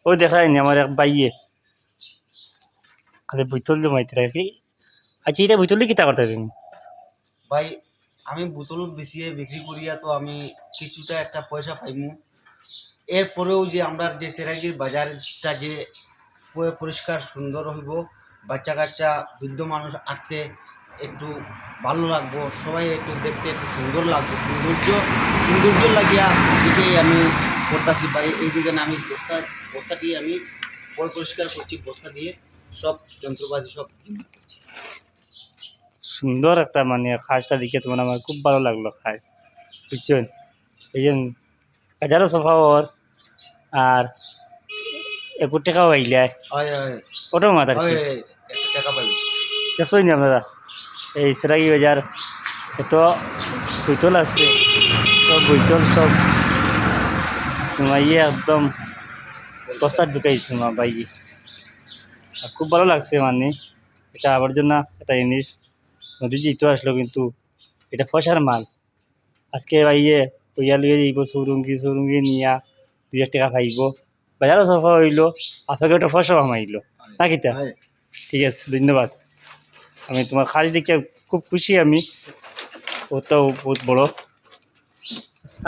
ওই দেখায়নি আমার এক বাইয়ে খালি বোতল জমাইতে রাখি। আচ্ছা এটা বোতল দিয়ে কিতা করতে তুমি? ভাই আমি বোতল বেশিয়ে বিক্রি করিয়া তো আমি কিছুটা একটা পয়সা পাইমু। এরপরেও যে আমরা যে সেরাগির বাজারটা যে পরিষ্কার সুন্দর হইব, বাচ্চা কাচ্চা বৃদ্ধ মানুষ আসতে একটু ভালো লাগবো, সবাই একটু দেখতে একটু সুন্দর লাগবে, সৌন্দর্য লাগিয়া এটাই আমি করতেছি ভাই। এইদিকে আমি বস্তাটি আমি পরিষ্কার করছি, বস্তা দিয়ে সব যন্ত্রপাতি সব করছি। সুন্দর একটা মানে খাসটা দেখে তোমার আমার খুব ভালো লাগলো খাস, বুঝছেন? এই যে বাজারও সফা ওর আর 1 টাকাও আইলে হয় হয় ওটাও মাথার কি হয়, 1 টাকা পাইব। দেখছই না আপনারা এই সেরাগি বাজার এত বৈতল আছে, সব বৈতল সব তোমাইয়ে একদম বস্তা ঢুকাইছে মা বাইয়ে। আর খুব ভালো লাগছে মানে এটা আবর্জনা একটা জিনিস নদী যেহেতু আসলো, কিন্তু এটা ফসার মাল। আজকে বাইয়ে পইয়া লইয়া যাইব সৌরঙ্গি নিয়া 2 টাকা পাইব, বাজারও সফা হইলো, আপনাকে ওটা ফসা মাইল না কিতা। হয়। ঠিক আছে, ধন্যবাদ। আমি তোমার খাস দেখে খুব খুশি আমি, ওটাও বহুত বড়।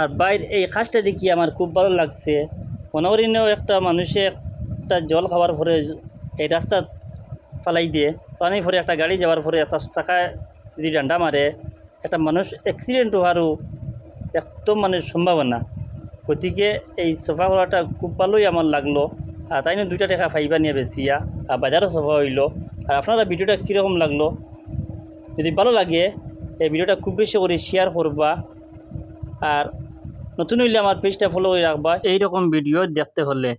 আর বাইরে এই খাসটা দেখি আমার খুব ভালো লাগছে। মনে করি নাও একটা মানুষে একটা জল খাওয়ার পরে এই রাস্তা ফালাই দিয়ে, পানি ভরে একটা গাড়ি যাওয়ার পরে একটা চাকায় যদি ডান্ডা মারে, একটা মানুষ অ্যাক্সিডেন্ট হওয়ারও একদম মানে সম্ভাবনা। গতিকে এই সোফা করাটা খুব ভালোই আমার লাগলো। আর তাই না 2 টাকা ফাইবা নিয়ে বেশিয়া, আর বাজারও সোফা হইলো। আর আপনারা ভিডিওটা কীরকম লাগলো? যদি ভালো লাগে এই ভিডিওটা খুব বেশি করে শেয়ার করবা, আর নতুন হইলে আমার পেজটা ফলো করে রাখবা এইরকম ভিডিও দেখতে হলে।